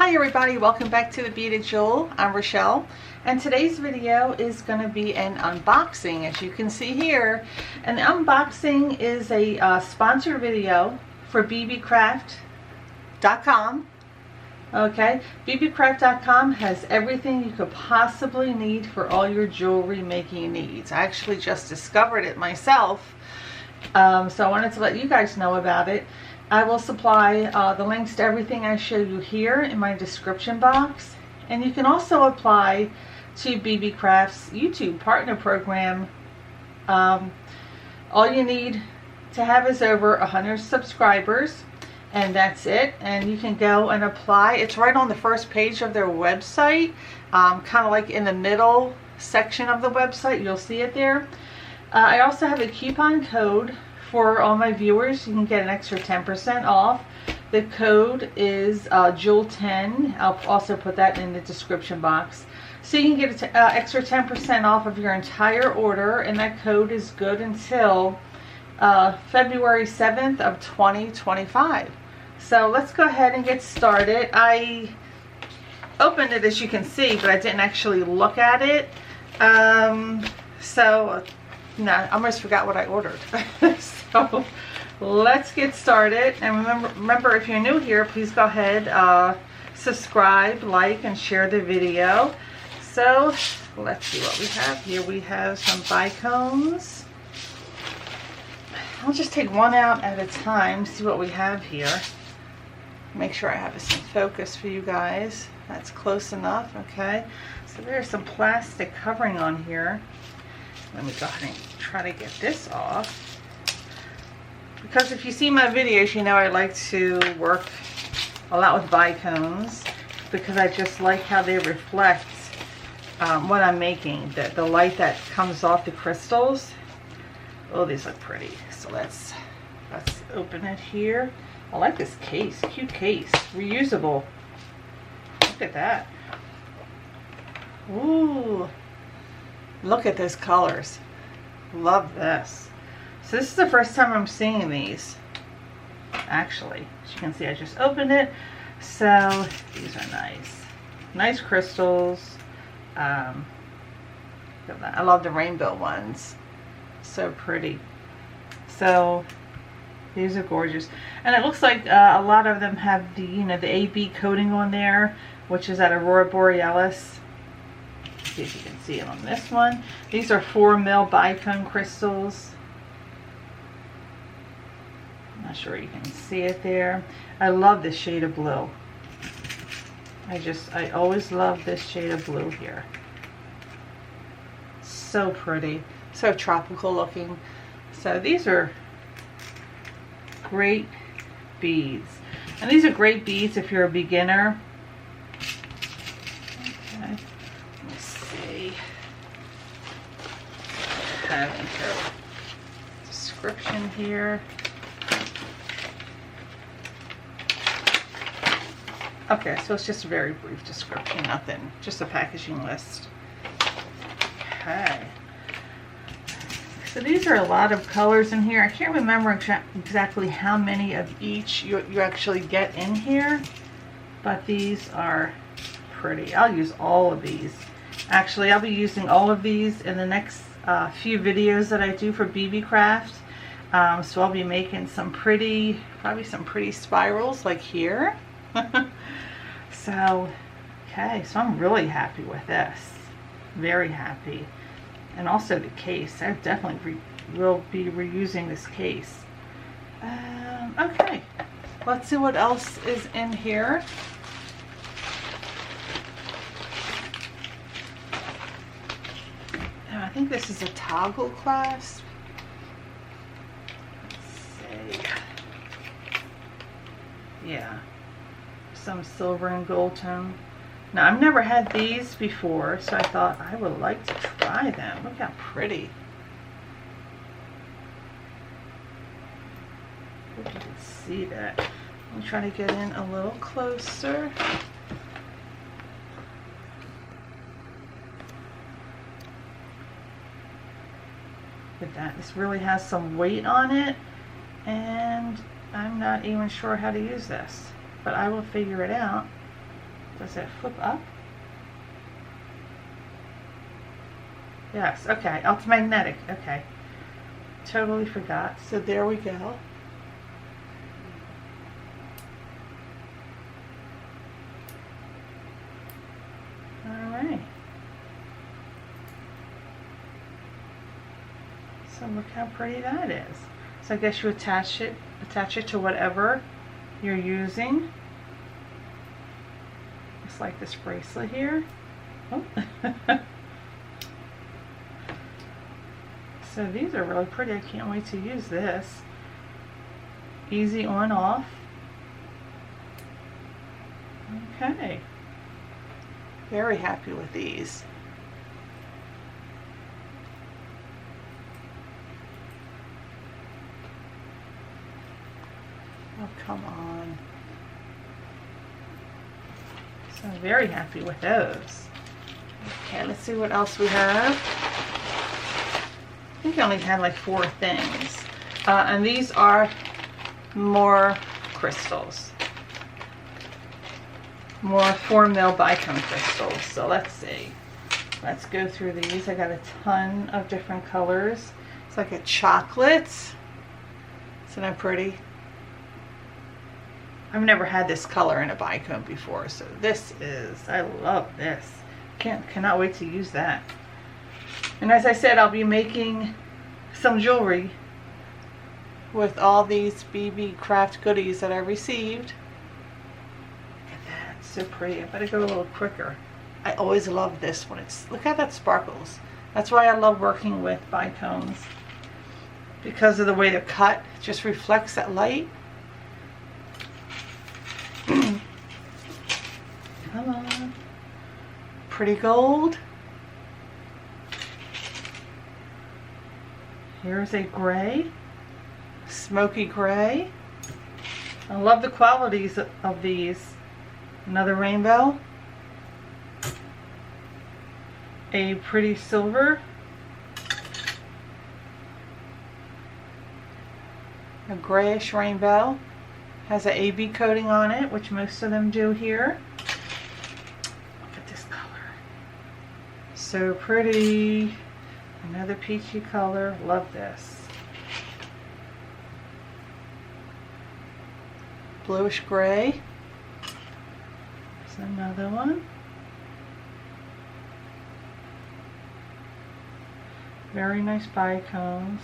Hi everybody, welcome back to the Beaded Jewel. I'm Rochelle, and today's video is going to be an unboxing. As you can see here, an unboxing is a sponsored video for Beebeecraft.com. Okay, Beebeecraft.com has everything you could possibly need for all your jewelry making needs. I actually just discovered it myself, so I wanted to let you guys know about it. I will supply the links to everything I show you here in my description box, and you can also apply to Beebeecraft's YouTube partner program. All you need to have is over 100 subscribers, and that's it. And you can go and apply. It's right on the first page of their website, kind of like in the middle section of the website. You'll see it there. I also have a coupon code for all my viewers. You can get an extra 10% off. The code is Jewel10. I'll also put that in the description box. So you can get an extra 10% off of your entire order, and that code is good until February 7th of 2025. So let's go ahead and get started. I opened it, as you can see, but I didn't actually look at it. No, I almost forgot what I ordered. So let's get started. And remember, if you're new here, please go ahead, subscribe, like, and share the video. So let's see what we have here. We have some bicones. I'll just take one out at a time, see what we have here. Make sure I have this in focus for you guys. That's close enough. Okay, so there's some plastic covering on here. Let me go ahead and try to get this off. Because if you see my videos, you know I like to work a lot with bicones, because I just like how they reflect what I'm making. The light that comes off the crystals. Oh, these look pretty. So let's open it here. I like this case. Cute case. Reusable. Look at that. Ooh. Look at those colors. Love this. So this is the first time I'm seeing these. Actually, as you can see, I just opened it. So these are nice. Nice crystals. I love the rainbow ones. So pretty. So these are gorgeous. And it looks like a lot of them have the, the AB coating on there, which is at Aurora Borealis. See if you can see it on this one. These are 4mm bicone crystals. I'm not sure you can see it there. I love this shade of blue. I always love this shade of blue here. So pretty. So tropical looking. So these are great beads. And these are great beads if you're a beginner. Okay. Let's see. Have a description here. Okay, so it's just a very brief description, nothing, just a packaging list. Okay. So these are a lot of colors in here. I can't remember exactly how many of each you actually get in here, but these are pretty. I'll use all of these. Actually, I'll be using all of these in the next few videos that I do for Beebeecraft. So I'll be making probably some pretty spirals like here. So, okay, so I'm really happy with this. Very happy. And also the case. I definitely will be reusing this case. Okay, let's see what else is in here. I think this is a toggle clasp. Let's see. Yeah. Some silver and gold tone. Now, I've never had these before, so I thought I would like to try them. Look how pretty. Hope you can see that. Let me try to get in a little closer. Look at that. This really has some weight on it, and I'm not even sure how to use this, but I will figure it out. Does it flip up? Yes, okay. Oh, it's magnetic. Okay. Totally forgot. So there we go. Alright. So look how pretty that is. So I guess you attach it to whatever you're using. Just like this bracelet here. Oh. So these are really pretty. I can't wait to use this. Easy on off. Okay. Very happy with these. Oh, come on. So I'm very happy with those. Okay, let's see what else we have. I think I only had like 4 things. And these are more crystals. More 4 mil bicone crystals. So let's see. Let's go through these. I got a ton of different colors. It's like a chocolate. Isn't that pretty? I've never had this color in a bicone before. So this is, I love this. Cannot wait to use that. And as I said, I'll be making some jewelry with all these Beebeecraft goodies that I received. Look at that, it's so pretty. I better go a little quicker. I always love this one. Look how that sparkles. That's why I love working with bicones. Because of the way they're cut, it just reflects that light. Come on. Pretty gold. Here's a gray, smoky gray. I love the qualities of these. Another rainbow. A pretty silver. A grayish rainbow. Has an AB coating on it, which most of them do here. Look at this color. So pretty. Another peachy color. Love this. Bluish gray. There's another one. Very nice bicones.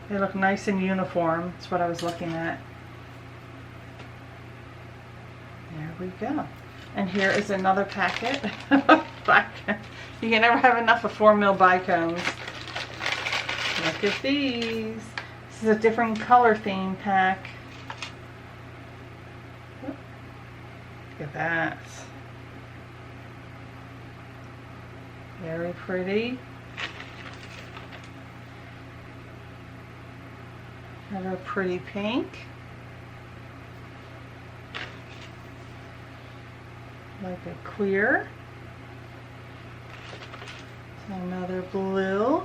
They look nice and uniform. That's what I was looking at. There we go. And here is another packet of bicones. You can never have enough of 4 mil bicones. Look at these. This is a different color theme pack. Look at that. Very pretty. Another pretty pink. Like a clear. Another blue.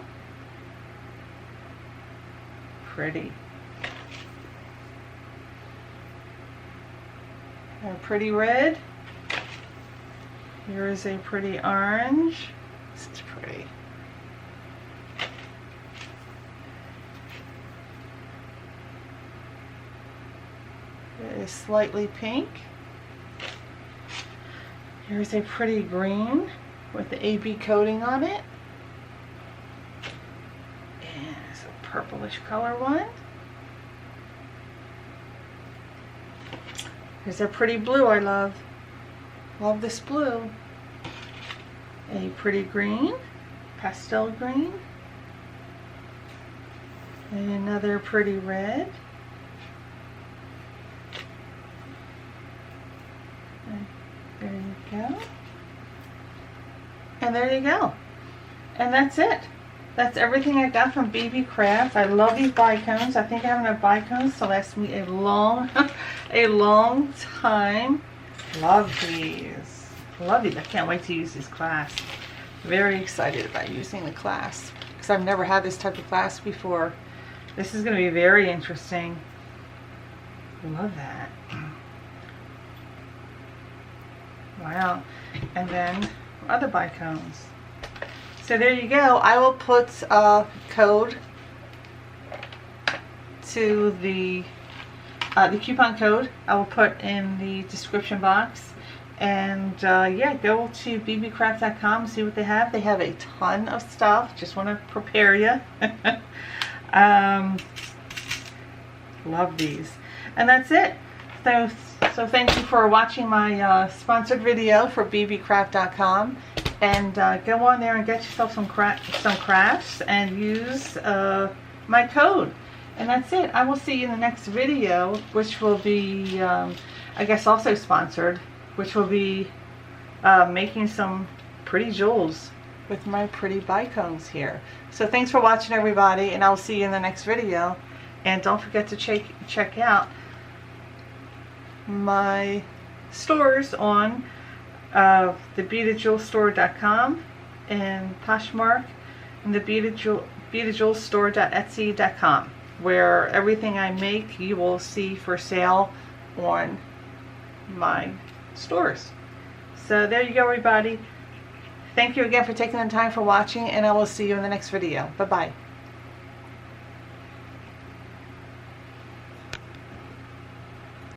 Pretty. A pretty red. Here is a pretty orange. This is pretty. It is slightly pink. Here's a pretty green with the AB coating on it. And it's a purplish color one. Here's a pretty blue I love. Love this blue. A pretty green, pastel green. And another pretty red. And there you go. And there you go. And that's it. That's everything I got from Beebeecraft. I love these bicones. I think I have enough bicones to last me a long time. Love these. Love these. I can't wait to use this class. Very excited about using the class because I've never had this type of class before. This is going to be very interesting. Love that. Wow. And then other bicones. So there you go. I will put a code to the coupon code. I will put in the description box. And yeah, go to beebeecraft.com, see what they have. They have a ton of stuff. Just want to prepare you. Love these. And that's it. So thank you for watching my sponsored video for beebeecraft.com. And go on there and get yourself some crafts and use my code. And that's it. I will see you in the next video, which will be, I guess, also sponsored, which will be making some pretty jewels with my pretty bicones here. So thanks for watching, everybody, and I'll see you in the next video. And don't forget to check out my stores on the beadedjewelstore.com and Poshmark, and the beadedjewelstore.etsy.com, where everything I make you will see for sale on my stores. So there you go, everybody. Thank you again for taking the time for watching, and I will see you in the next video. Bye-bye.